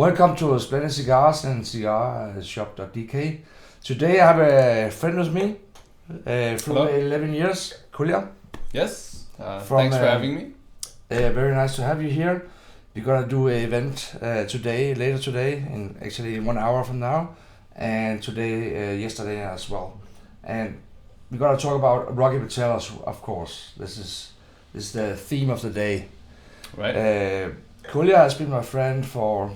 Welcome to Splendid Cigars and cigarshop.dk. Today I have a friend with me from 11 years, Kolja. Yes, thanks for having me. Very nice to have you here. We're gonna do an event later today, in 1 hour from now, and yesterday as well. And we're gonna talk about Rocky Patel, of course. This is the theme of the day. Right. Kolja has been my friend for,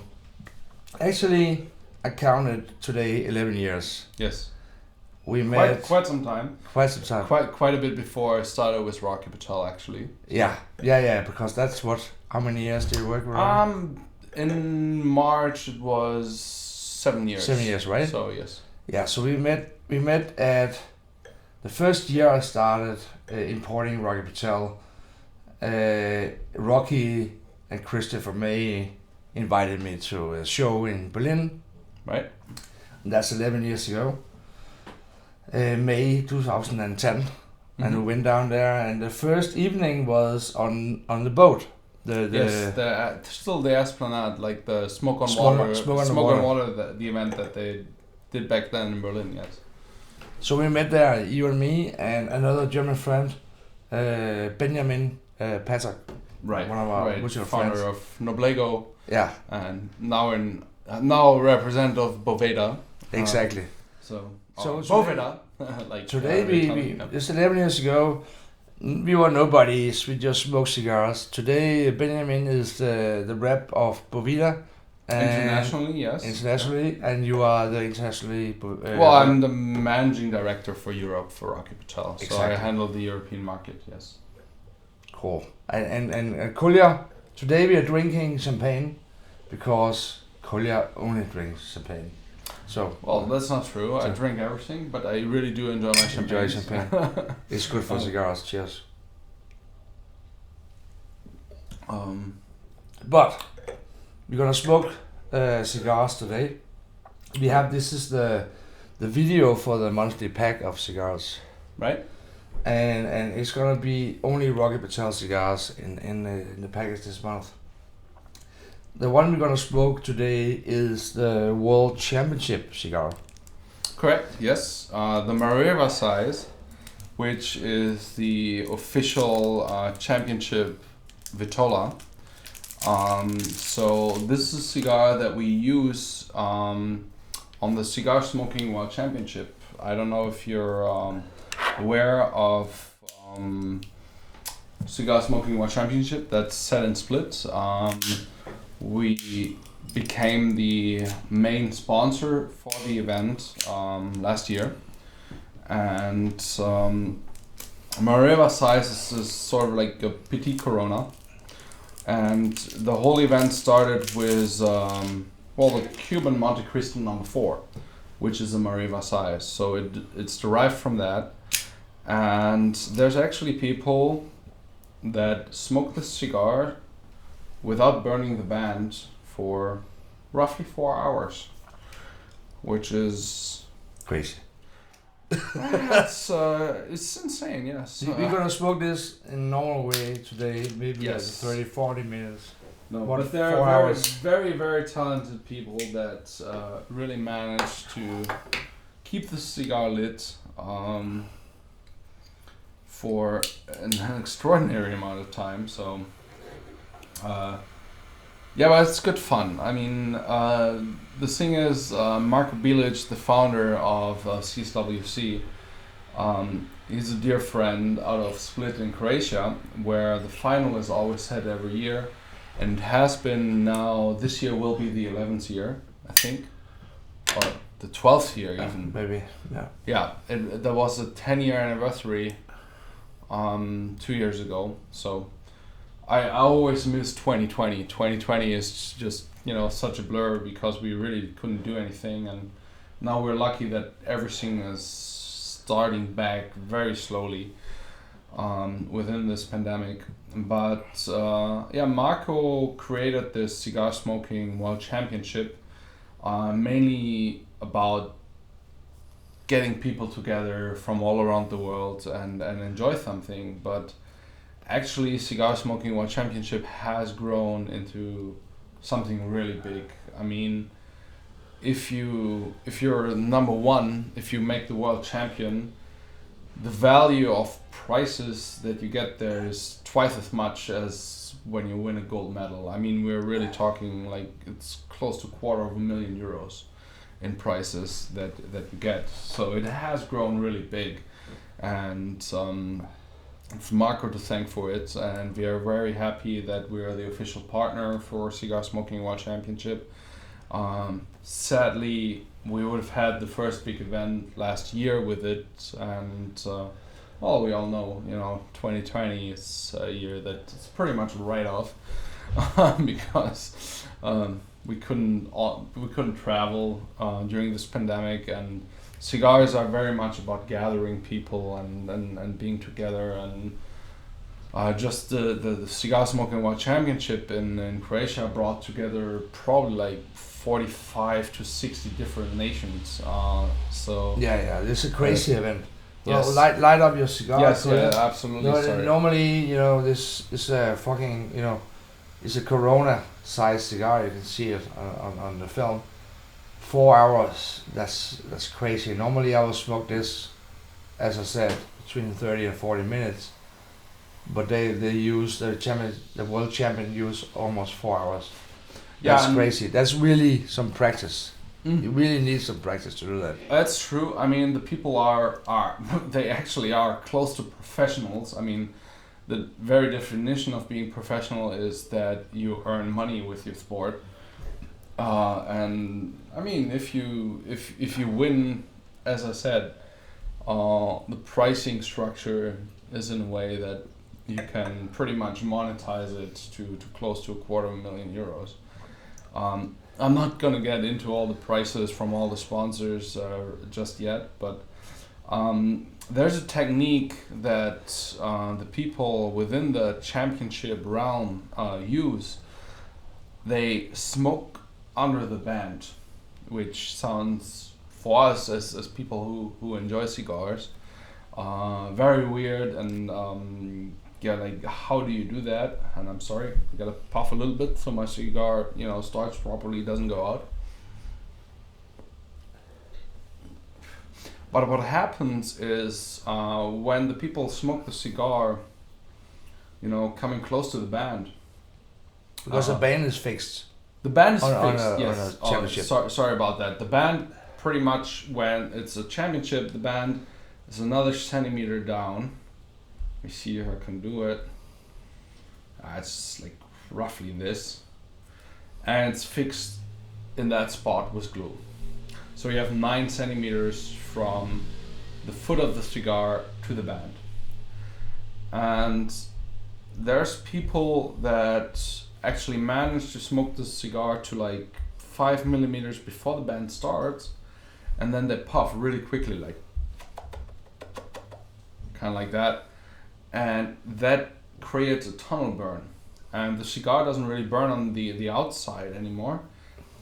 actually, I counted today 11 years. Yes. We met quite some time. Quite some time. Quite a bit before I started with Rocky Patel, actually. Yeah. Because that's how many years did you work around? In March it was 7 years. 7 years, right? So yes. Yeah. So we met at the first year I started importing Rocky Patel. Rocky and Christopher May invited me to a show in Berlin. Right. And that's 11 years ago. May 2010. And we went down there, and the first evening was on the boat. Still the Esplanade, like the Smoke on Water, the event that they did back then in Berlin. Yes. So we met there, you and me, and another German friend, Benjamin Patel. Right. One of our mutual friends. Founder of Noblego. Yeah. And now representative of Boveda. Exactly. So Boveda. Like today just 11 years ago, we were nobodies. We just smoked cigars. Today, Benjamin is the rep of Boveda. Internationally, yes. Internationally, and you are the internationally. I'm the managing director for Europe for Rocky Patel. Exactly. So I handle the European market. Yes. Cool. And Kolja, today we are drinking champagne because Kolja only drinks champagne. So that's not true. I drink everything, but I really do enjoy my champagne. Enjoy champagne. It's good for cigars. Cheers. But we're gonna smoke cigars today. This is the video for the monthly pack of cigars. Right. And it's gonna be only Rocky Patel cigars in the package this month. The one we're gonna smoke today is the World Championship cigar. Correct. Yes. The Mareva size, which is the official championship Vitola. So this is a cigar that we use on the Cigar Smoking World Championship. I don't know if you're aware of Cigar Smoking World Championship. That's set in Split. We became the main sponsor for the event last year, and Mareva size is sort of like a petit Corona, and the whole event started with the Cuban Monte Cristo No. 4, which is a Mareva size. So it's derived from that, and there's actually people that smoke this cigar without burning the band for roughly 4 hours, which is crazy. It's insane. Yes. We're gonna smoke this in normal way today, maybe yes. 30-40 minutes. No, but there are very, very talented people that really manage to keep the cigar lit for an extraordinary amount of time. So. But it's good fun. I mean, the thing is, Marko Bilic, the founder of CSWC, he's a dear friend out of Split in Croatia, where the final is always held every year, and it has been now. This year will be the 11th year, I think, or the 12th year even. Maybe, yeah. Yeah, there was a 10-year anniversary 2 years ago, so. I always miss 2020. 2020 is just, such a blur because we really couldn't do anything, and now we're lucky that everything is starting back very slowly within this pandemic. But Marko created this Cigar Smoking World Championship mainly about getting people together from all around the world and enjoy something, but actually Cigar Smoking World Championship has grown into something really big. I mean, if you're number one, if you make the world champion, the value of prizes that you get there is twice as much as when you win a gold medal. I mean, we're really talking like it's close to €250,000 in prizes that you get. So it has grown really big, and it's Marco to thank for it. And we are very happy that we are the official partner for Cigar Smoking World Championship. Sadly, we would have had the first big event last year with it, and well, we all know, 2020 is a year that it's pretty much a write-off because we couldn't travel during this pandemic, and cigars are very much about gathering people and being together, and just the Cigar Smoking World Championship in Croatia brought together probably like 45 to 60 different nations. So yeah, this is a crazy event. Yes. Well, light up your cigar. Yes, yeah, absolutely. No, sorry. normally, this is a fucking, it's a Corona-sized cigar. You can see it on the film. 4 hours. That's crazy. Normally, I will smoke this, as I said, between 30 and 40 minutes. But they use the world champion use almost 4 hours. That's crazy. That's really some practice. You really need some practice to do that. That's true. I mean, the people are they actually are close to professionals. I mean, the very definition of being professional is that you earn money with your sport. And I mean, if you win, as I said, the pricing structure is in a way that you can pretty much monetize it to close to €250,000. I'm not gonna get into all the prices from all the sponsors just yet, but there's a technique that the people within the championship realm use. They smoke under the band, which sounds for us as people who enjoy cigars very weird, and like, how do you do that? And I'm sorry, I gotta puff a little bit so my cigar, starts properly, doesn't go out. But what happens is when the people smoke the cigar, coming close to the band. Because the band is fixed. The band is on fixed, yes. on a championship. Sorry about that. The band, pretty much when it's a championship, the band is another centimeter down. Let me see if I can do it. It's like roughly this. And it's fixed in that spot with glue. So you have 9 centimeters from the foot of the cigar to the band. And there's people that actually manage to smoke the cigar to like 5 millimeters before the band starts, and then they puff really quickly, like kind of like that. And that creates a tunnel burn, and the cigar doesn't really burn on the outside anymore,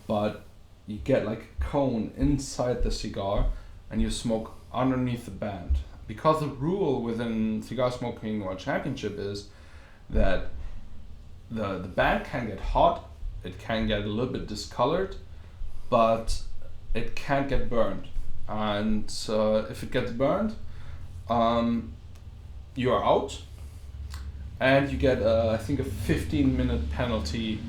but you get like a cone inside the cigar and you smoke underneath the band. Because the rule within Cigar Smoking World Championship is that the band can get hot, it can get a little bit discolored, but it can't get burned. And if it gets burned, you are out, and you get I think a 15-minute penalty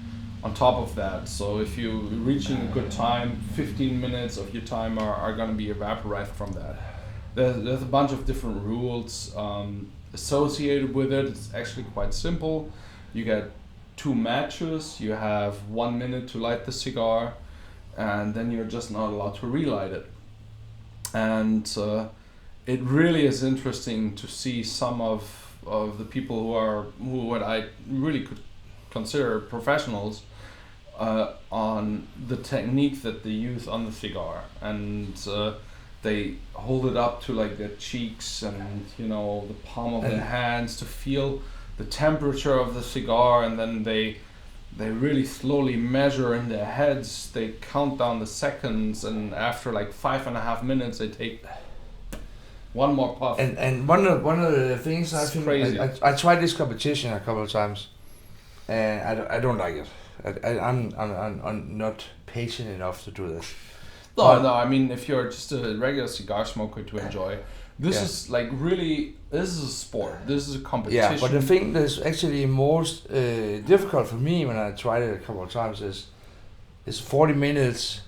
on top of that. So if you're reaching a good time, 15 minutes of your time are going to be evaporated from that. There's a bunch of different rules associated with it. It's actually quite simple. You get 2 matches, you have 1 minute to light the cigar, and then you're just not allowed to relight it. And it really is interesting to see some of the people who what I really could consider professionals on the technique that they use on the cigar, and they hold it up to like their cheeks and the palm of their hands to feel the temperature of the cigar, and then they really slowly measure in their heads. They count down the seconds, and after like 5.5 minutes they take one more puff. And one of the things, I think crazy. I tried this competition a couple of times, and I don't like it. I'm not patient enough to do this. No. I mean, if you're just a regular cigar smoker to enjoy, this is like really. This is a sport. This is a competition. Yeah, but the thing that's actually most difficult for me when I tried it a couple of times is 40 minutes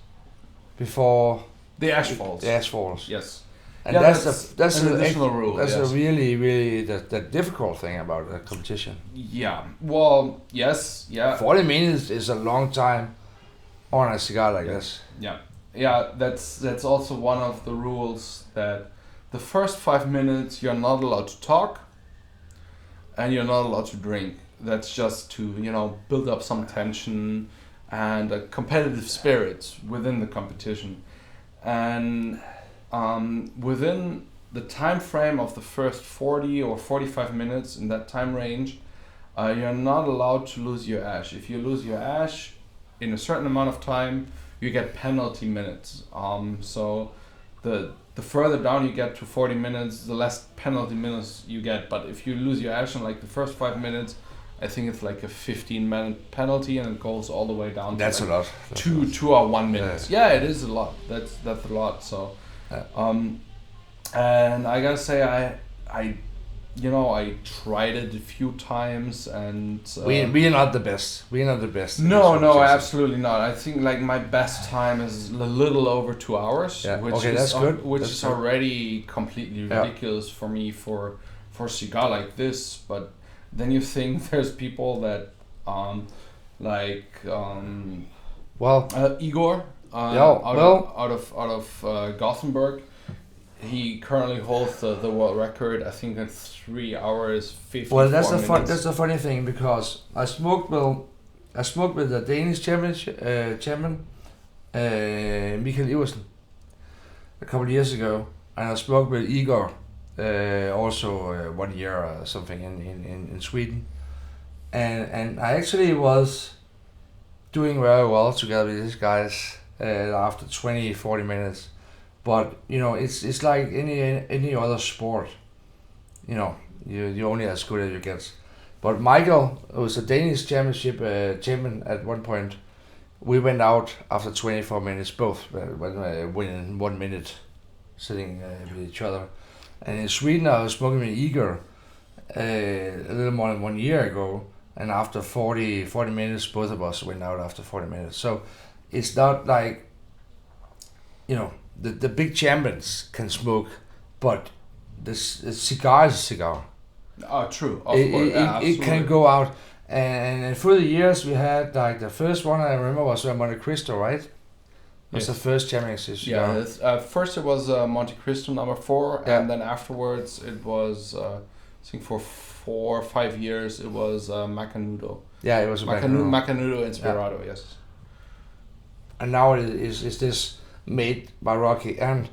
before the ash falls. The ash falls. Yes. And yeah, that's an additional rule. That's yes. a really the difficult thing about a competition. Yeah. Well, yes. Yeah. 40 minutes is a long time on a cigar like this. Yeah. Yeah. That's also one of the rules that the first 5 minutes you're not allowed to talk, and you're not allowed to drink. That's just to build up some tension and a competitive spirit within the competition, and within the time frame of the first 40 or 45 minutes in that time range, you're not allowed to lose your ash. If you lose your ash in a certain amount of time, you get penalty minutes. So the further down you get to 40 minutes, the less penalty minutes you get. But if you lose your ash in like the first 5 minutes, I think it's like a 15-minute penalty, and it goes all the way down. That's to like a lot. two or 1 minute. Yeah, it is a lot. That's a lot. So, and I gotta say, I tried it a few times, and we are not the best. We are not the best. No, absolutely not. I think like my best time is a little over 2 hours, which is that's good. Which that's is good. already completely ridiculous for me for a cigar like this. But then you think there's people that Igor out of Gothenburg. He currently holds the world record. I think it's 3 hours 54 Well, minutes. that's the funny thing, because I smoked with the Danish champion Michael Iversen a couple of years ago, and I smoked with Igor also 1 year or something in Sweden, and I actually was doing very well together with these guys after 20-40 minutes. But it's like any other sport. You're only as good as you get. But Michael, who was a Danish championship champion at one point, we went out after 24 minutes both, within 1 minute, sitting with each other. And in Sweden, I was smoking with Igor a little more than 1 year ago, and after 40 minutes, both of us went out after 40 minutes. So it's not like the big champions can smoke, but the cigar is a cigar. Oh, true. It can go out, and through the years we had like the first one I remember was Monte Cristo, right? Was the first championship cigar. Yeah. First it was Monte Cristo number 4, and then afterwards it was I think for 4 or 5 years it was Macanudo. Yeah, it was Macanudo Inspirado. Yeah. Yes. And now it is this made by Rocky, and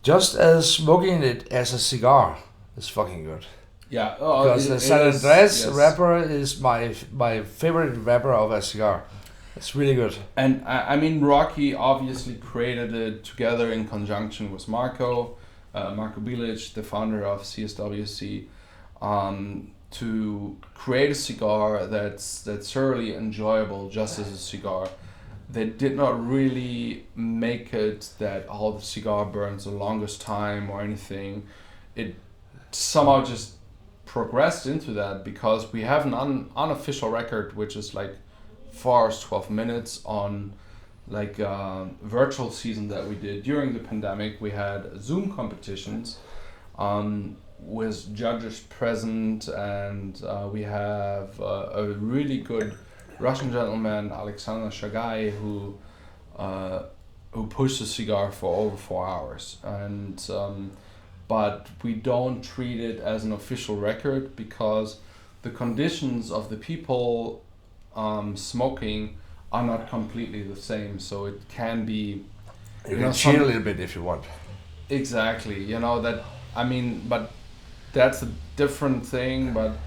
just as smoking it as a cigar is fucking good. Yeah, because the San Andres wrapper is my favorite wrapper of a cigar. It's really good. And I mean, Rocky obviously created it together in conjunction with Marco Bilic, the founder of CSWC, to create a cigar that's thoroughly enjoyable just as a cigar. They did not really make it that the cigar burns the longest time or anything. It somehow just progressed into that because we have an unofficial record which is like 4 hours 12 minutes on like a virtual season that we did during the pandemic. We had Zoom competitions with judges present, and we have a really good Russian gentleman, Alexander Shagai, who pushed the cigar for over 4 hours, and but we don't treat it as an official record because the conditions of the people smoking are not completely the same. So it can be you can chill a little bit if you want. Exactly, that. I mean, but that's a different thing. But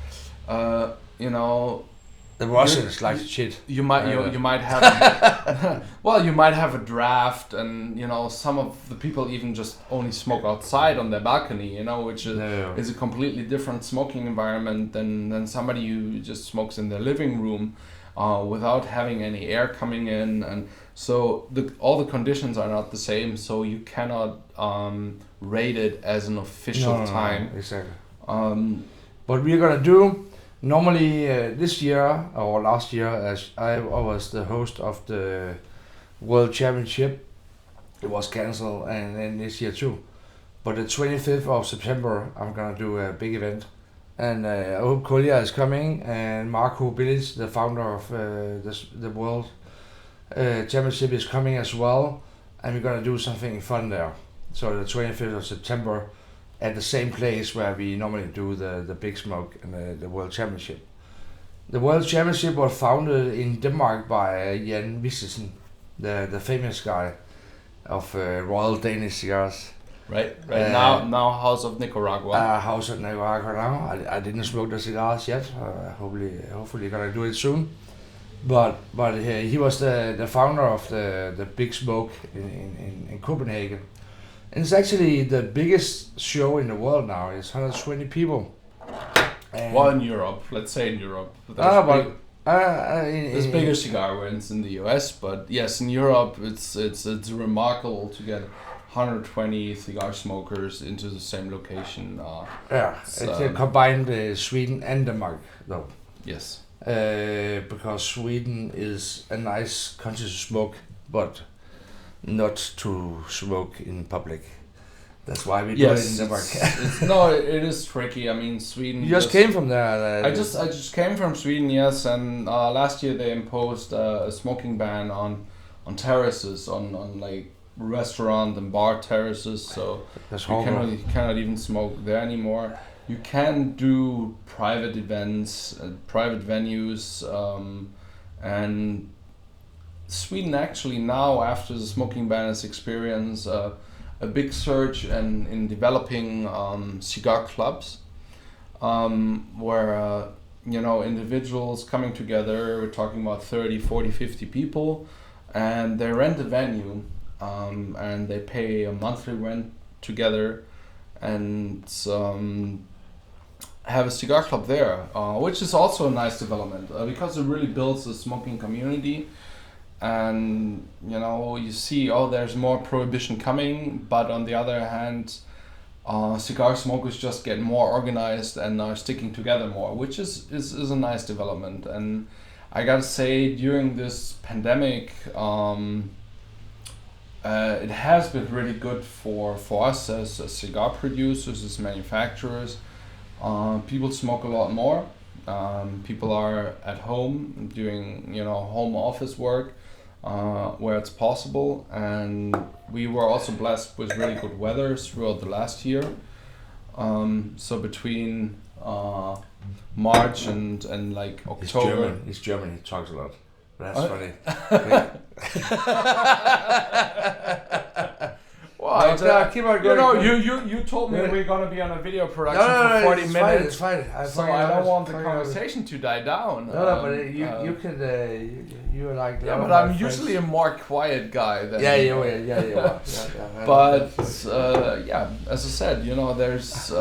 The Russians like shit. You might have well, you might have a draft, and some of the people even just only smoke outside on their balcony, which is a completely different smoking environment than somebody who just smokes in their living room without having any air coming in, and so all the conditions are not the same, so you cannot rate it as an official time. No, exactly. What we're gonna do normally this year or last year, as I was the host of the World Championship, it was cancelled, and then this year too. But the 25th of September, I'm gonna do a big event, and I hope Kolja is coming, and Marco Bilic, the founder of the World Championship, is coming as well, and we're gonna do something fun there. So the 25th of September, at the same place where we normally do the big smoke and the World Championship. The World Championship was founded in Denmark by Jan Vissesen, the famous guy of Royal Danish Cigars. Right. Now House of Nicaragua. House of Nicaragua now. I didn't smoke the cigars yet. Hopefully gonna do it soon. But he was the founder of the big smoke in Copenhagen. And it's actually the biggest show in the world now. It's 120 people. And well, in Europe, let's say in Europe. There's bigger cigar events in the US, but yes, in Europe, it's remarkable to get 120 cigar smokers into the same location. It's combined Sweden and Denmark, though. Yes. Because Sweden is a nice country to smoke, but not to smoke in public. That's why we do it in Denmark. No, it is tricky. I mean, Sweden. You just came from there. I just came from Sweden, yes, and last year they imposed a smoking ban on terraces, on like restaurant and bar terraces. So you cannot even smoke there anymore. You can do private events, private venues, and Sweden actually now, after the smoking ban, has experienced a big surge in developing cigar clubs, where individuals coming together. We're talking about 30, 40, 50 people, and they rent a venue, and they pay a monthly rent together, and have a cigar club there, which is also a nice development because it really builds a smoking community. And you see, there's more prohibition coming, but on the other hand, cigar smokers just get more organized and are sticking together more, which is a nice development. And I gotta say, during this pandemic, it has been really good for us as cigar producers, as manufacturers. People smoke a lot more. People are at home doing home office work where it's possible, and we were also blessed with really good weather throughout the last year. So between March and like October. He's German. He talks a lot. That's funny. Well, keep on going. You told me we're gonna be on a video production for 40 minutes. It's fine. I don't want the conversation to die down. But you can. You're like. Yeah, but I'm usually a more quiet guy than. Yeah, you are. Yeah. But as I said, there's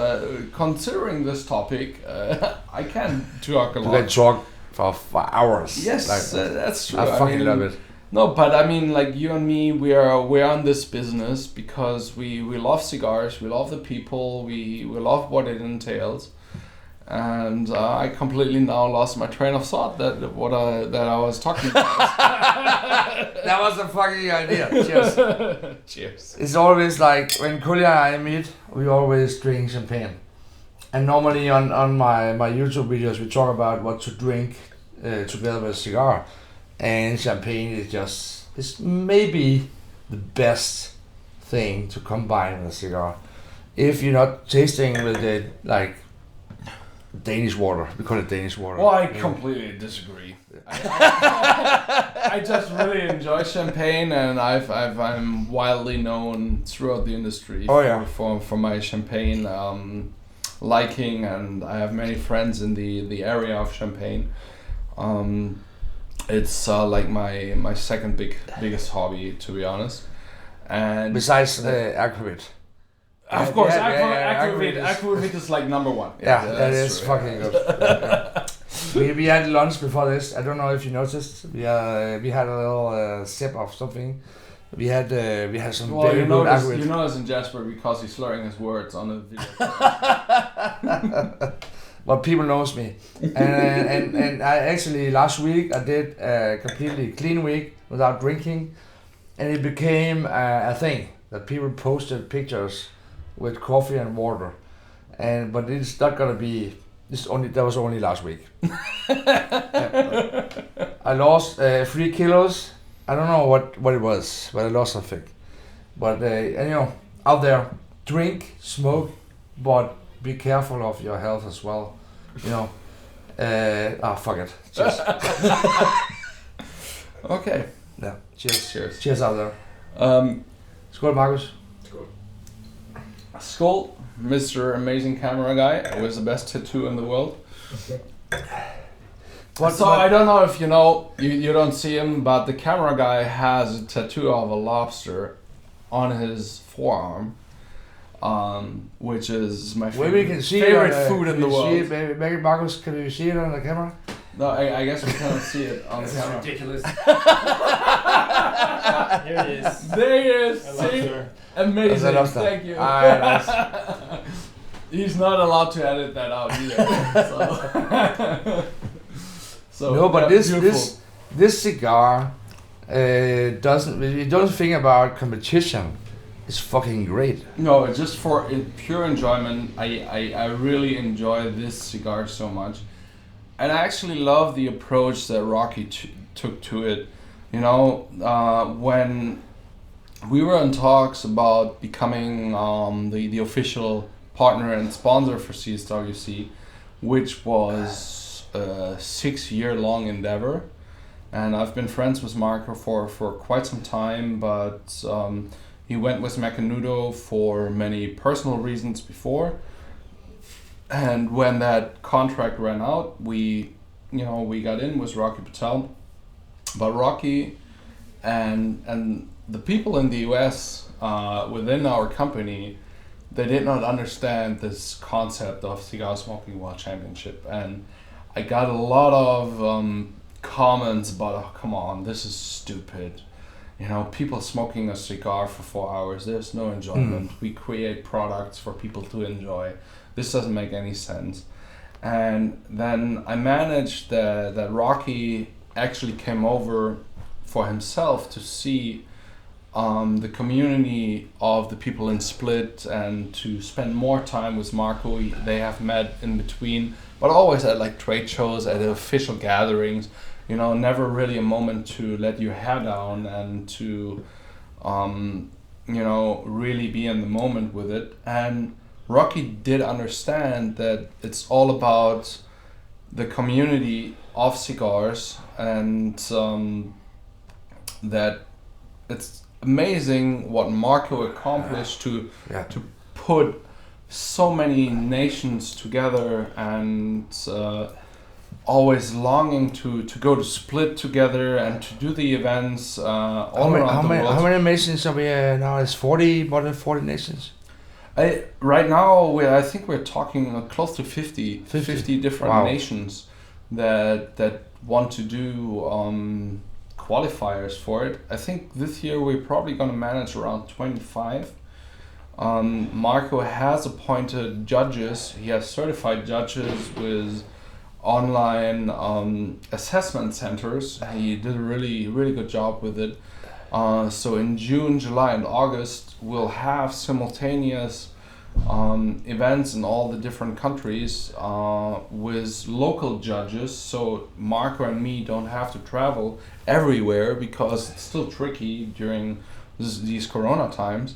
considering this topic, I can talk a lot. You can talk for hours. Yes, that's true. I fucking love it. No, but I mean, like you and me, we're on this business because we love cigars, we love the people, we love what it entails, and I completely now lost my train of thought that I was talking about. That was a fucking idea. Cheers. Cheers. It's always like when Kolja and I meet, we always drink champagne, and normally on my YouTube videos we talk about what to drink together with a cigar. And champagne is maybe the best thing to combine with a cigar. If you're not tasting with it like Danish water, we call it Danish water. Well, I completely disagree. I just really enjoy champagne, and I'm widely known throughout the industry for my champagne liking, and I have many friends in the area of Champagne. It's like my second biggest hobby, to be honest. And besides Aquavit. Of course, Aquavit Aquavit is like number one. Yeah, that is true. Fucking good. We had lunch before this. I don't know if you noticed. We had a little sip of something. We had some very good Aquavit. You notice in Jasper because he's slurring his words on the video. But people knows me, and I actually last week I did a completely clean week without drinking, and it became a thing that people posted pictures with coffee and water, but it's not gonna be. That was only last week. I lost 3 kilos. I don't know what it was, but I lost something. But and, out there, drink, smoke, but be careful of your health as well. Fuck it. Cheers. Okay. Yeah. Cheers. Cheers. Cheers out there. Skål, Markus. Skål, Mr. Amazing Camera Guy with the best tattoo in the world. I don't know if you know, you don't see him, but the camera guy has a tattoo of a lobster on his forearm, which is my favorite food in the world. Maybe Markus, can you see it on the camera? No, I guess we cannot see it on the camera. This is ridiculous. Here it is. There it is. See? Amazing. Thank you. Nice. He's not allowed to edit that out either. No, but this cigar don't think about competition. It's fucking great. No, just for pure enjoyment. I really enjoy this cigar so much, and I actually love the approach that Rocky took to it. When we were in talks about becoming the official partner and sponsor for CSWC, which was a 6-year-long endeavor, and I've been friends with Marco for quite some time, but he went with Macanudo for many personal reasons before, and when that contract ran out, we got in with Rocky Patel, but Rocky and the people in the US within our company, they did not understand this concept of cigar smoking while championship, and I got a lot of comments about, oh, come on, this is stupid. People smoking a cigar for 4 hours, there's no enjoyment. We create products for people to enjoy. This doesn't make any sense. And then I managed that Rocky actually came over for himself to see the community of the people in Split and to spend more time with Marco. They have met in between, but always at like trade shows, at official gatherings, never really a moment to let your hair down and to, really be in the moment with it. And Rocky did understand that it's all about the community of cigars, and that it's amazing what Marco accomplished to put so many nations together, and always longing to go to Split together and to do the events all around the world. How many nations are we now? It's 40, more than 40 nations? Right now, I think we're talking close to 50 different nations that want to do qualifiers for it. I think this year we're probably going to manage around 25. Marco has appointed judges. He has certified judges with online assessment centers. He did a really, really good job with it. So in June, July, and August, we'll have simultaneous events in all the different countries with local judges. So Marco and me don't have to travel everywhere because it's still tricky during these Corona times.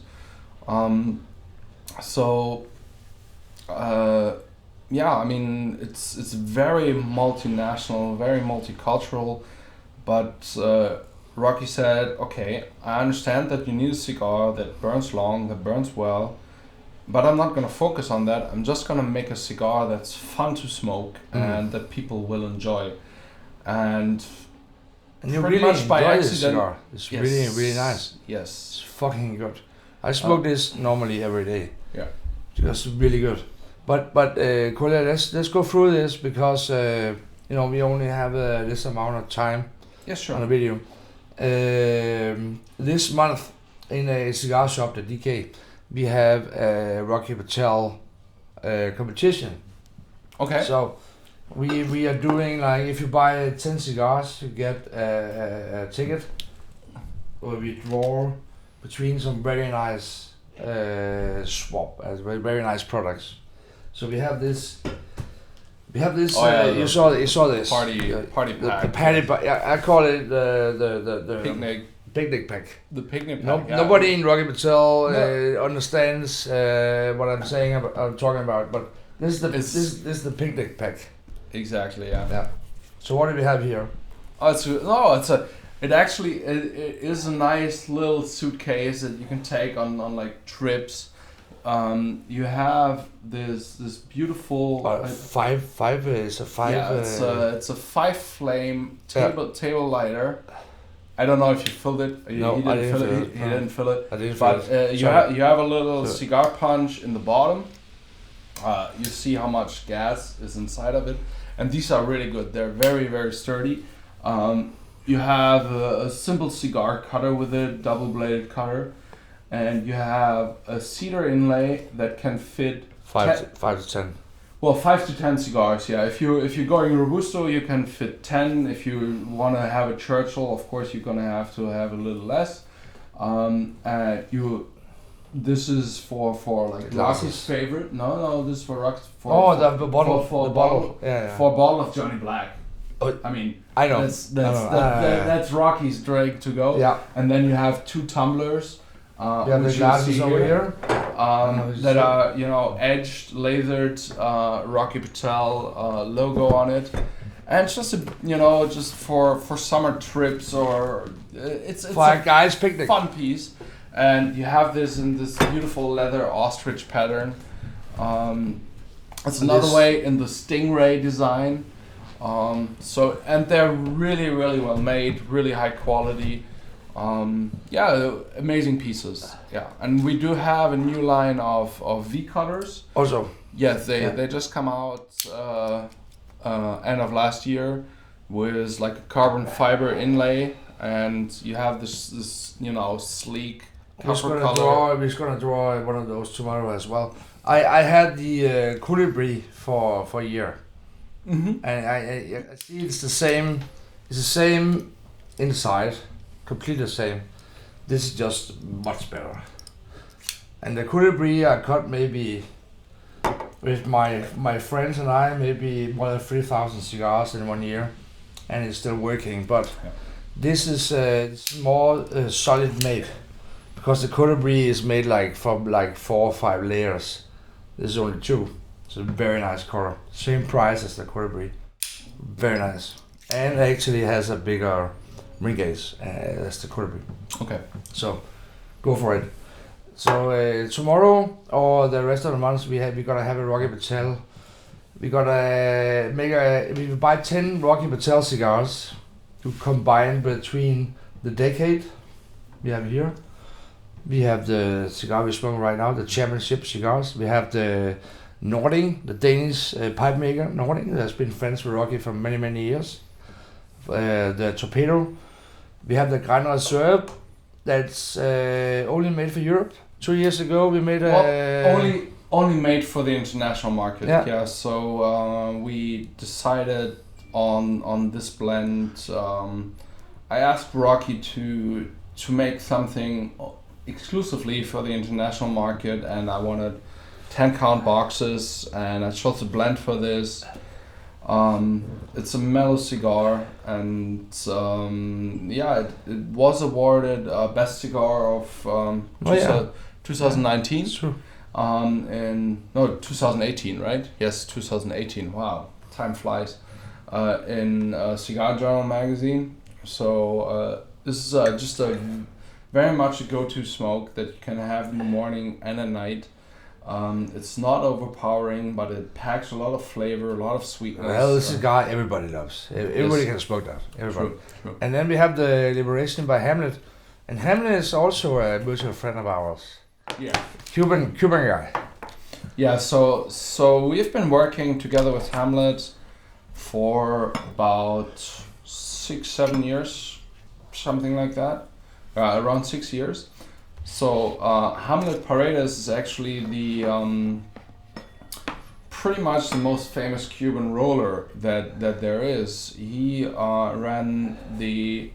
It's very multinational, very multicultural, but Rocky said, okay, I understand that you need a cigar that burns long, that burns well, but I'm not going to focus on that. I'm just going to make a cigar that's fun to smoke and that people will enjoy. and you pretty really much by enjoy this accident. cigar. It's Yes. really nice. Yes. It's fucking good. I smoke this normally every day. Yeah. Just really good. But Kolja, let's go through this because we only have this amount of time Yes, sure. on a video. This month in a cigar shop, the DK, we have a Rocky Patel competition. Okay. So we are doing like if you buy 10 cigars, you get a ticket where we draw between some very nice swap as very nice products. So we have this. You saw this Party pack. the party pack. I call it the picnic pack. The picnic pack. Nobody in Rocky Patel understands what I'm saying. I'm talking about, but this is the picnic pack. Exactly. Yeah. Yeah. So what do we have here? It is a nice little suitcase that you can take on like trips. You have this beautiful five is a five. Yeah, it's a 5-flame table lighter. I don't know if you filled it. He didn't fill it. I didn't fill it. But you have a little cigar punch in the bottom. You see how much gas is inside of it, and these are really good. They're very, very sturdy. You have a simple cigar cutter with it, double-bladed cutter, and you have a cedar inlay that can fit 5 to 10. Well, 5 to 10 cigars. Yeah, if you're going Robusto, you can fit 10. If you want to have a Churchill, of course, you're gonna have to have a little less. This is for like Rocky's favorite. No, this is for Rocky. The bottle. For a bottle of Johnny Black. I mean, I know. That's Rocky's drink to go. Yeah. And then you have 2 tumblers. You have the glasses over here. That are edged, lasered Rocky Patel logo on it, and it's just just for summer trips or it's for a guy's picnic. Fun piece. And you have this in this beautiful leather ostrich pattern. It's another way in the stingray design. And they're really, really well made, really high quality. Amazing pieces. Yeah, and we do have a new line of V cutters. Also. Yes, they just come out end of last year with like a carbon fiber inlay, and you have this sleek copper color. We're gonna draw one of those tomorrow as well. I had the Colibri for a year, and I see it's the same. It's the same inside. Completely the same. This is just much better. And the Colibri I cut maybe with my friends and I maybe more than 3,000 cigars in 1 year, and it's still working. But this is it's more solid made because the Colibri is made from 4 or 5 layers. This is only 2. It's a very nice color. Same price as the Colibri. Very nice, and actually has a bigger ring gauge as the Colibri. Okay. So, go for it. So tomorrow or the rest of the month we gotta have a Rocky Patel. We gotta we buy 10 Rocky Patel cigars to combine between the decade we have here. We have the cigar we're smoking right now, the championship cigars. We have the Nording, the Danish pipe maker Nording that has been friends with Rocky for many, many years. The Torpedo. We have the Grand Reserve that's only made for Europe. 2 years ago we made only made for the international market. Yeah. So we decided on this blend. I asked Rocky to make something exclusively for the international market, and I wanted 10 count boxes, and I chose a blend for this. It's a mellow cigar, and it was awarded best cigar of 2019. True. 2018, right? Yes, 2018. Wow, time flies. In Cigar Journal magazine. So this is just a very much a go-to smoke that you can have in the morning and at night. It's not overpowering, but it packs a lot of flavor, a lot of sweetness. Well, this is a guy everybody loves. Everybody Yes. can smoke that. Everybody. True. And then we have the Liberation by Hamlet. And Hamlet is also a mutual friend of ours. Yeah. Cuban guy. Yeah, so we've been working together with Hamlet for about 6-7 years, something like that, around 6 years. So Hamlet Paredes is actually the pretty much the most famous Cuban roller that there is. He ran the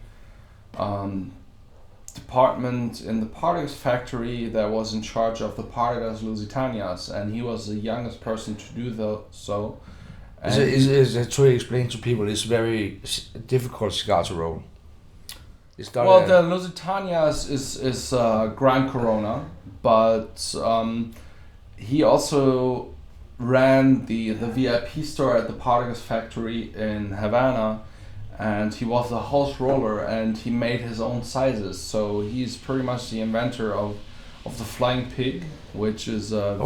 department in the Partagas factory that was in charge of the Partagas Lusitanias, and he was the youngest person to do so. Is it to explain to people? It's very difficult cigar to roll. It's not Well, the Lusitanias is Gran Corona, but he also ran the VIP store at the Partagas factory in Havana, and he was a house roller, and he made his own sizes. So he's pretty much the inventor of the Flying Pig, which is a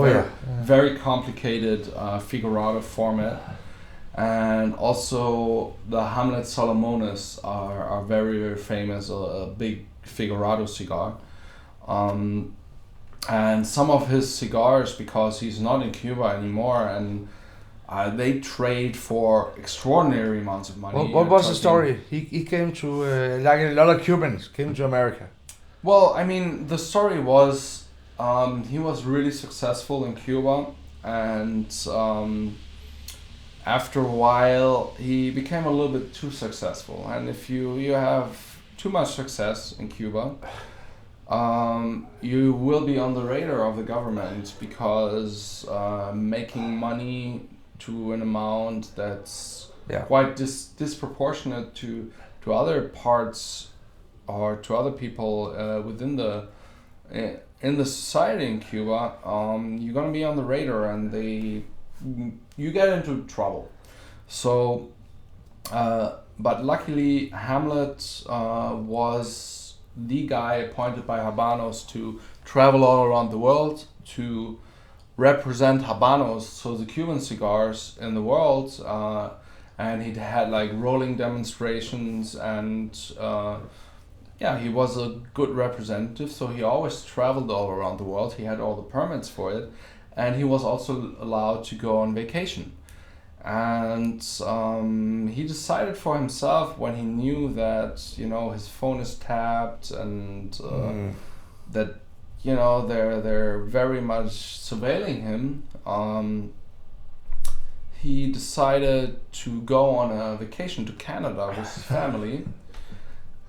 very complicated figurado format. And also the Hamlet Solomones are very, very famous, a big figurado cigar. And some of his cigars, because he's not in Cuba anymore, and they trade for extraordinary amounts of money. What was the story? He came to, like a lot of Cubans, came to America. Well, I mean, the story was he was really successful in Cuba, and after a while he became a little bit too successful. And if you have too much success in Cuba, you will be on the radar of the government, because making money to an amount that's quite disproportionate to other parts or to other people within in the society in Cuba, you're gonna be on the radar, and you get into trouble. So, but luckily Hamlet was the guy appointed by Habanos to travel all around the world to represent Habanos, so the Cuban cigars in the world, and he had like rolling demonstrations, and he was a good representative, so he always traveled all around the world. He had all the permits for it, and he was also allowed to go on vacation. And he decided for himself, when he knew that his phone is tapped, and that they're very much surveilling him, he decided to go on a vacation to Canada with his family.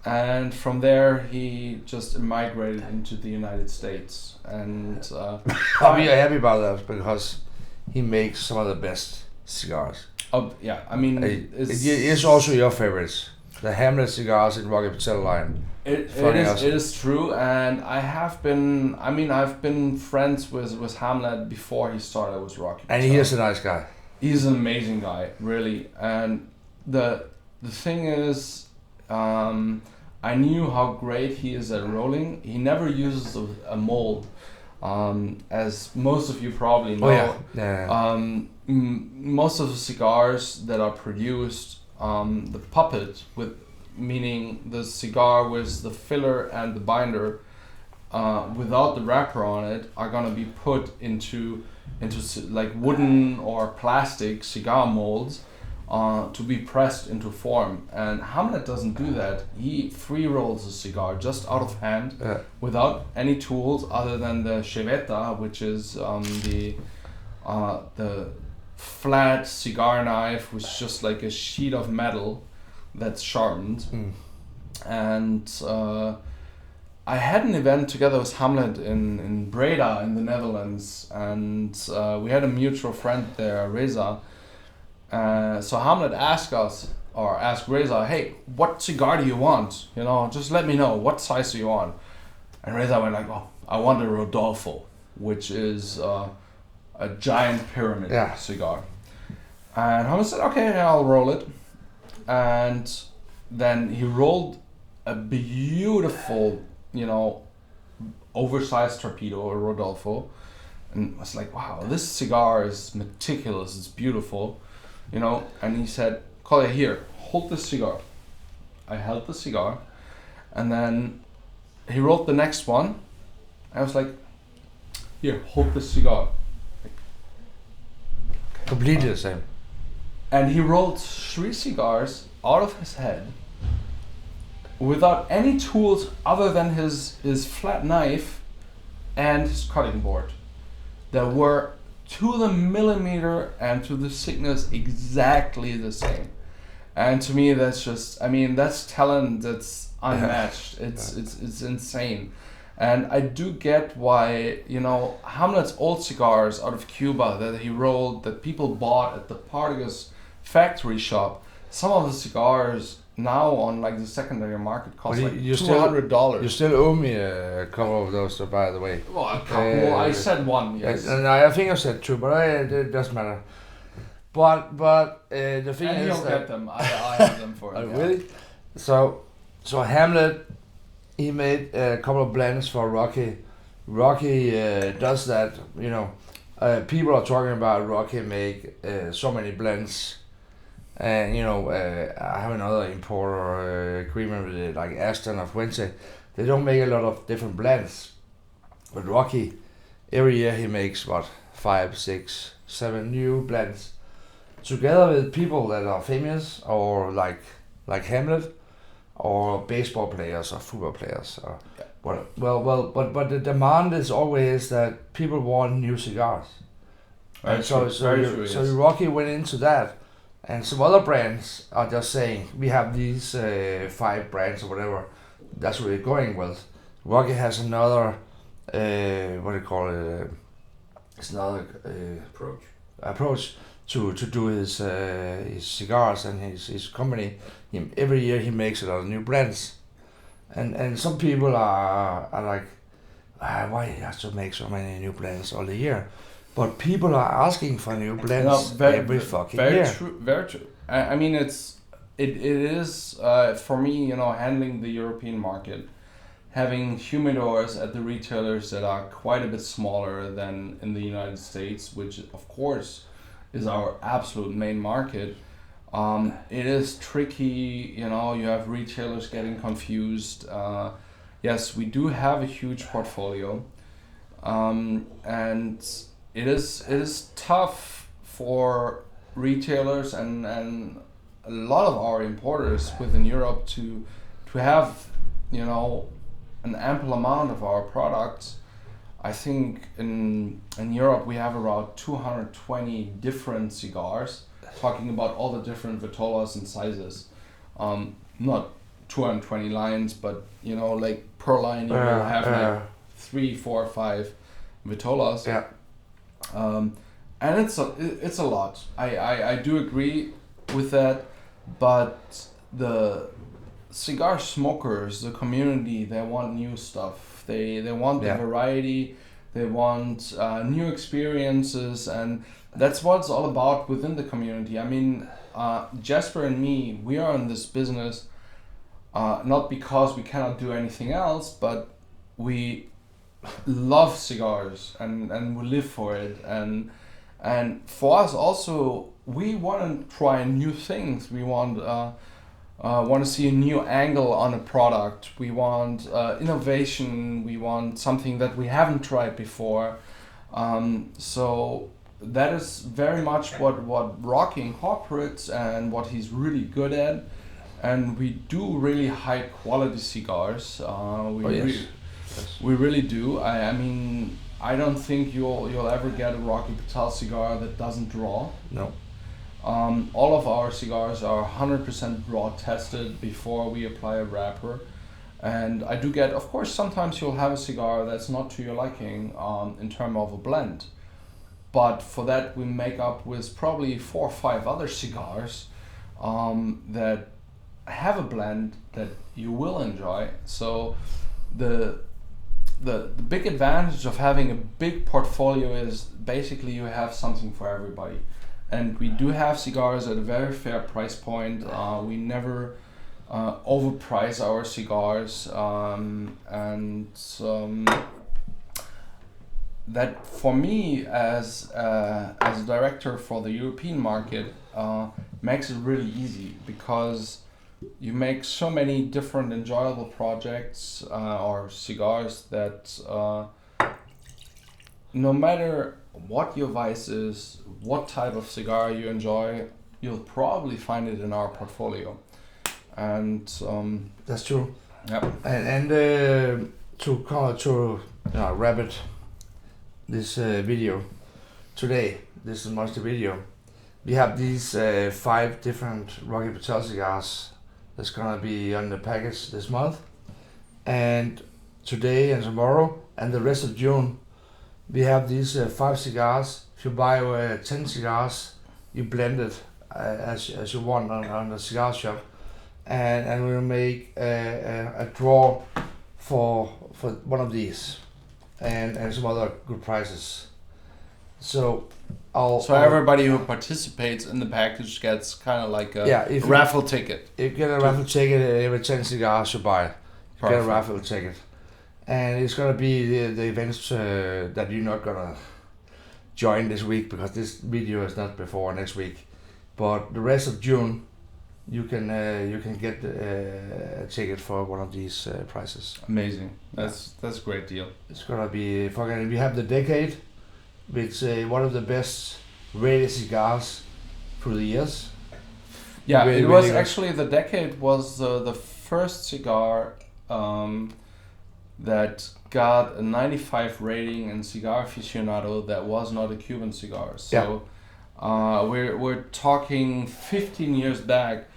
And from there, he just migrated into the United States. And I'll be happy about that, because he makes some of the best cigars. I mean, it's also your favorites, the Hamlet cigars in Rocky Patel line. It is true, and I've been friends with Hamlet before he started with Rocky Patel. And he is a nice guy. He's an amazing guy, really. And the thing is, I knew how great he is at rolling. He never uses a mold, as most of you probably know. Most of the cigars that are produced, the puppet, meaning the cigar with the filler and the binder, without the wrapper on it, are gonna be put into like wooden or plastic cigar molds, to be pressed into form. And Hamlet doesn't do that. He free rolls a cigar just out of hand, without any tools other than the cheveta, which is the flat cigar knife, which is just like a sheet of metal that's sharpened. And I had an event together with Hamlet in Breda in the Netherlands, and we had a mutual friend there, Reza. So Hamlet asked Reza, "Hey, what cigar do you want? Just let me know, what size do you want?" And Reza went like, "Oh, I want a Rodolfo," which is a giant pyramid cigar. And Hamlet said, "Okay, I'll roll it." And then he rolled a beautiful, oversized torpedo, or Rodolfo, and I was like, wow, this cigar is meticulous, it's beautiful, you know. And he said, Kolja, here, hold this cigar. I held the cigar, and then he rolled the next one. I was like, here, hold this cigar. Completely the same. And he rolled 3 cigars out of his head without any tools other than his flat knife and his cutting board that were to the millimeter and to the thickness exactly the same. And to me, that's just, I mean, that's talent that's unmatched. It's insane. And I do get why, you know, Hamlet's old cigars out of Cuba that he rolled, that people bought at the Partagas factory shop. Some of the cigars now on like the secondary market cost like $200. You still owe me a couple of those, by the way. Well, a couple. I said one, yes. And I think I said 2, but it doesn't matter. But the thing and is you'll that get them. I have them for him. Really? So Hamlet, he made a couple of blends for Rocky. Rocky does that, you know. People are talking about Rocky make so many blends, and you know, I have another importer agreement with it, like Aston or Fuente. They don't make a lot of different blends, but Rocky, every year he makes 5, 6, 7 new blends, together with people that are famous or like Hamlet, or baseball players or football players. Or, but the demand is always that people want new cigars. And so Rocky went into that, and some other brands are just saying we have these 5 brands or whatever. That's what we're going with. Rocky has another what do you call it? It's another approach to do his cigars and his company. Every year he makes a lot of new brands, and some people are like, why he has to make so many new blends all the year? But people are asking for new blends every fucking year. Very true. I mean, it is for me, you know, handling the European market, having humidors at the retailers that are quite a bit smaller than in the United States, which of course is our absolute main market. It is tricky, you know, you have retailers getting confused. Yes, we do have a huge portfolio, and it is tough for retailers and a lot of our importers within Europe to have, you know, an ample amount of our products. I think in Europe we have around 220 different cigars, talking about all the different vitolas and sizes. Not 220 lines, but you know, like per line you will have like 3, 4, 5 vitolas. Yeah. And it's a lot. I do agree with that, but the cigar smokers, the community, they want new stuff. They want the variety. They want new experiences, and that's what it's all about within the community. I mean, Jasper and me, we are in this business not because we cannot do anything else, but we love cigars and we live for it. And for us also, we want to try new things. We want to see a new angle on a product. We want innovation. We want something that we haven't tried before. So that is very much what Rocky incorporates and what he's really good at. And we do really high quality cigars. We really do. I mean, I don't think you'll ever get a Rocky Patel cigar that doesn't draw. No. All of our cigars are 100% draw tested before we apply a wrapper. And I do get, of course, sometimes you'll have a cigar that's not to your liking in terms of a blend. But for that, we make up with probably 4 or 5 other cigars that have a blend that you will enjoy. So the big advantage of having a big portfolio is basically you have something for everybody. And we do have cigars at a very fair price point. We never overprice our cigars. that for me as a director for the European market makes it really easy, because you make so many different enjoyable projects or cigars that no matter what your vice is, what type of cigar you enjoy, you'll probably find it in our portfolio. And that's true. yeah. And to wrap it, this video today, this is much the video. We have these 5 different Rocky Patel cigars that's gonna be on the package this month, and today and tomorrow and the rest of June, we have these 5 cigars. If you buy 10 cigars, you blend it as you want on the cigar shop, and we'll make a draw for one of these, and some other good prizes. So Everybody who participates in the package gets kind of like a raffle ticket. You get a raffle ticket every 10 cigars you buy. You get a raffle ticket. And it's going to be the events that you're not going to join this week, because this video is not before next week. But the rest of June, you can get a ticket for one of these prizes. Amazing. That's a great deal. It's going to be fucking... We have the Decade, which one of the best rated cigars through the years. Yeah, really, it was really actually, the Decade was the first cigar that got a 95 rating in Cigar Aficionado that was not a Cuban cigar. So we're talking 15 years back,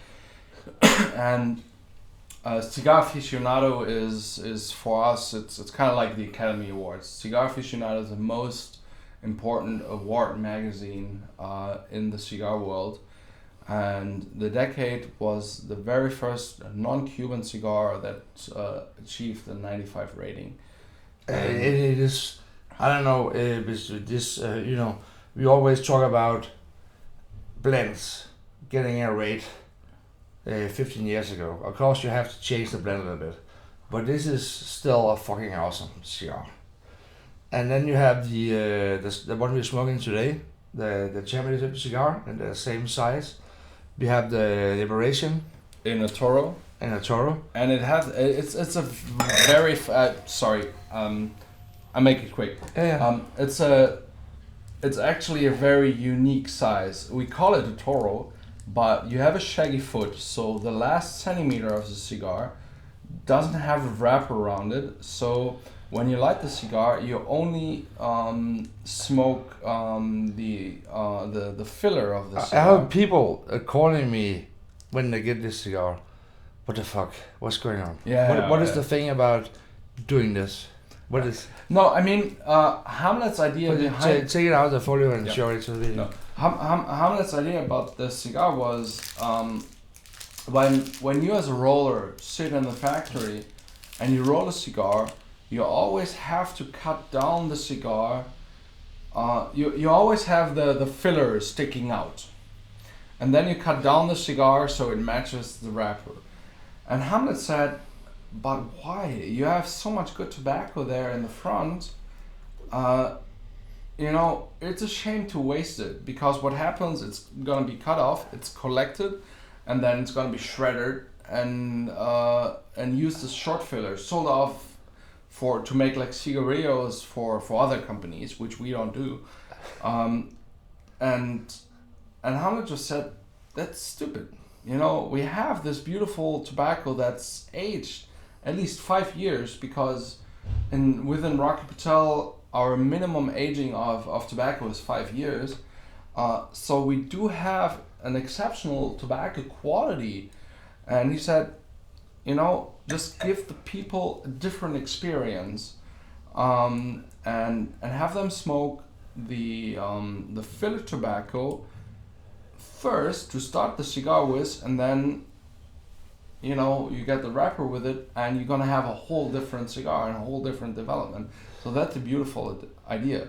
and Cigar Aficionado is for us, it's kind of like the Academy Awards. Cigar Aficionado is the most important award magazine in the cigar world, and the Decade was the very first non-Cuban cigar that achieved a 95 rating. It is, I don't know, this we always talk about blends getting a rate 15 years ago. Of course you have to change the blend a little bit, but this is still a fucking awesome cigar. And then you have the one we're smoking today, the championship cigar in the same size. We have the Liberation in a Toro. And it has it's a very I make it quick. It's actually a very unique size. We call it a Toro, but you have a shaggy foot, so the last centimeter of the cigar doesn't have a wrapper around it. So when you light the cigar, you only smoke the filler of the cigar. I have people calling me when they get this cigar. What the fuck? What's going on? What is the thing about doing this? What is? No, I mean Hamlet's idea behind. Take it out of the folio and show it to the video. No. Hamlet's idea about the cigar was when you as a roller sit in the factory and you roll a cigar, you always have to cut down the cigar. You always have the filler sticking out, and then you cut down the cigar so it matches the wrapper. And Hamlet said, but why? You have so much good tobacco there in the front. It's a shame to waste it, because what happens, it's gonna be cut off, it's collected, and then it's gonna be shredded and used as short fillers, sold off to make like cigarillos for other companies, which we don't do. And Hamlet just said, that's stupid. We have this beautiful tobacco that's aged at least 5 years, because within Rocky Patel, our minimum aging of tobacco is 5 years. So we do have an exceptional tobacco quality. And he said, just give the people a different experience, and have them smoke the filler tobacco first to start the cigar with, and then you get the wrapper with it, and you're gonna have a whole different cigar and a whole different development. So that's a beautiful idea.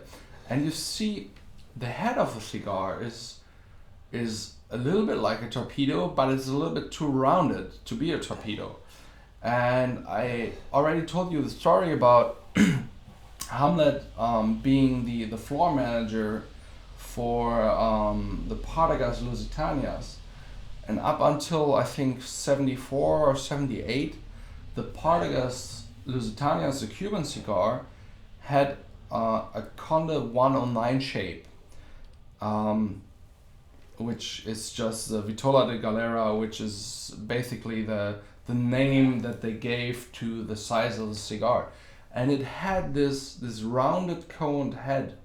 And you see, the head of the cigar is a little bit like a torpedo, but it's a little bit too rounded to be a torpedo. And I already told you the story about Hamlet being the floor manager for the Partagas Lusitanias, and up until I think 74 or 78, the Partagas Lusitanias, the Cuban cigar, had a Conde 109 shape, which is just the Vitola de Galera, which is basically the name that they gave to the size of the cigar. And it had this rounded coned head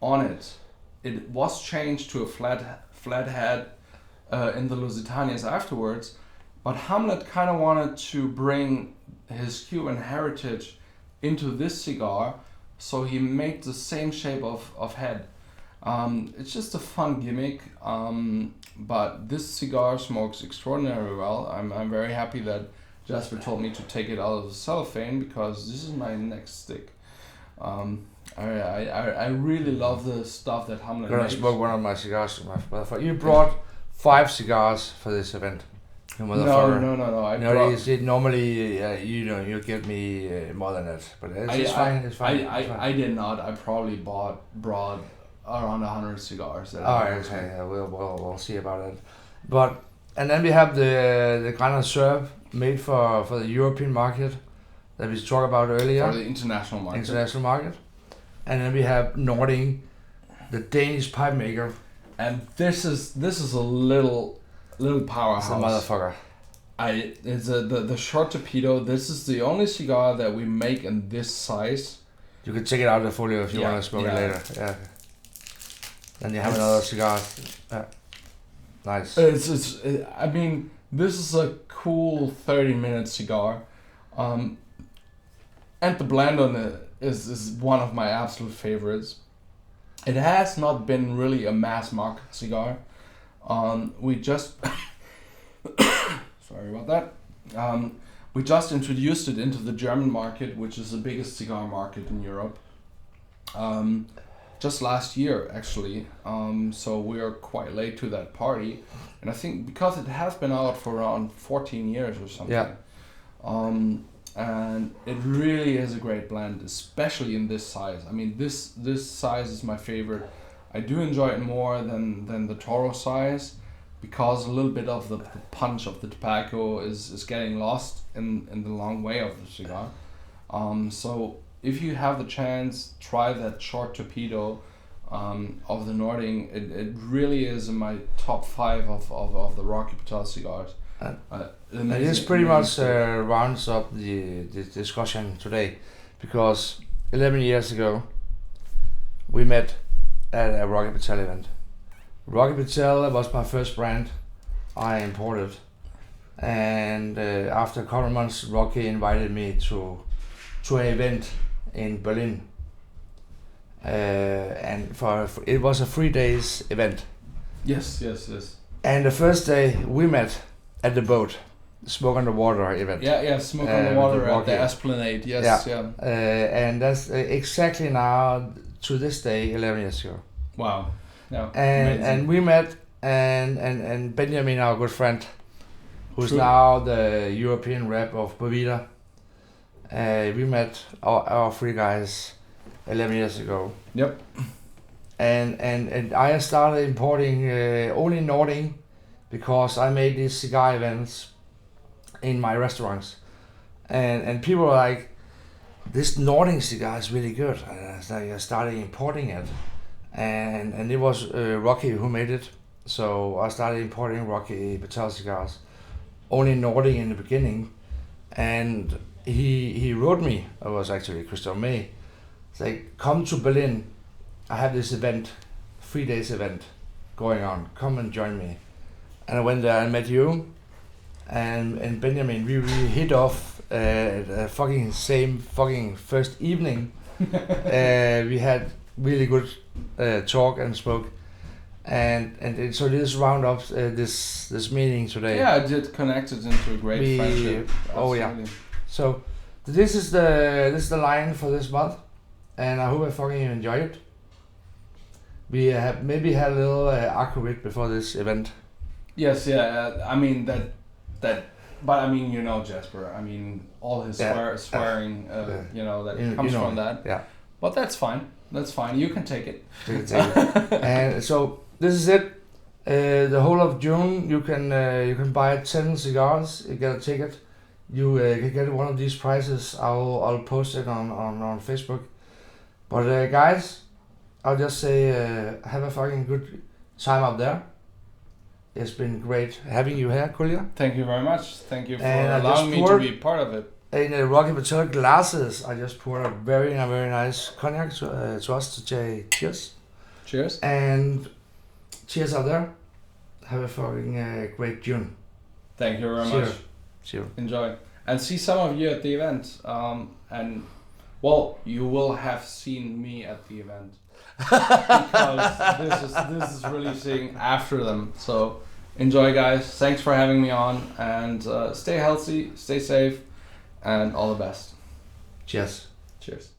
on it. It was changed to a flat head in the Lusitanias afterwards, but Hamlet kind of wanted to bring his Cuban heritage into this cigar, so he made the same shape of head. It's just a fun gimmick, but this cigar smokes extraordinarily well. I'm very happy that Jasper told me to take it out of the cellophane, because this is my next stick. I really love the stuff that Hamlet Gonna makes. smoke one of my cigars, my motherfucker. You brought 5 cigars for this event. You No. You know, you see, normally, you give me more than that, but it's fine. It's fine. I did not. I probably brought around 100 cigars. Okay. We'll see about it. And then we have the Grand Reserve made for the European market that we talked about earlier. For the international market. And then we have Nording, the Danish pipe maker. And this is a little powerhouse. It's a motherfucker. It's the short torpedo. This is the only cigar that we make in this size. You can check it out in the folio if you want to smoke it later. Yeah. Then you have another cigar. Nice. I mean, this is a cool 30-minute cigar, and the blend on it is one of my absolute favorites. It has not been really a mass market cigar. We just sorry about that. We just introduced it into the German market, which is the biggest cigar market in Europe. Just last year, actually. So we are quite late to that party, and I think because it has been out for around 14 years or something. Yeah. And it really is a great blend, especially in this size. I mean, this size is my favorite. I do enjoy it more than the Toro size, because a little bit of the punch of the tobacco is getting lost in the long way of the cigar. So if you have the chance, try that short torpedo of the Nording. It really is in my top 5 of the Rocky Patel cigars. And this pretty much rounds up the discussion today, because 11 years ago we met at a Rocky Patel event. Rocky Patel was my first brand I imported, and after a couple of months Rocky invited me to an event in Berlin, and it was a 3 days event. Yes. And the first day we met at the boat, Smoke on the Water event. Yeah, Smoke on the Water at the Esplanade. Yes, yeah. And that's exactly now, to this day, 11 years ago. Wow. Yeah. And we met, and Benjamin, our good friend, who's now the European rep of Bovida. We met our 3 guys 11 years ago. Yep. And I started importing only Nording, because I made these cigar events in my restaurants, and people were like, this Nording cigar is really good, and I started importing it, and it was Rocky who made it, so I started importing Rocky Patel cigars, only Nording in the beginning, and he wrote me, it was actually Christopher May, it's like, come to Berlin, I have this event, 3 days event going on, come and join me. And I went there and met you and Benjamin. We hit off the same first evening. We had really good talk and spoke, and so this round up this meeting today. Yeah, it did connect it into a great friendship. Oh yeah. So this is the line for this month, and I hope I fucking enjoy it. We have maybe had a little aquavit before this event. Yes, yeah. I mean that But I mean, you know, Jasper. I mean, all his swearing, you know, that comes from that. Yeah. But that's fine. That's fine. You can take it. You can take it. And so this is it. The whole of June, you can buy 10 cigars. You get a ticket. You can get one of these prizes. I'll post it on Facebook. But guys, I'll just say have a fucking good time out there. It's been great having you here, Kolja. Thank you very much. Thank you for And allowing me to be part of it. In the Rocky Patel glasses, I just poured a very nice cognac to us to say cheers. Cheers. And cheers out there. Have a fucking great June. Thank you very much. Cheers. Enjoy. And see some of you at the event. And well, you will have seen me at the event. Because this is releasing after them. So enjoy, guys. Thanks for having me on. And stay healthy, stay safe, and all the best. Cheers. Cheers.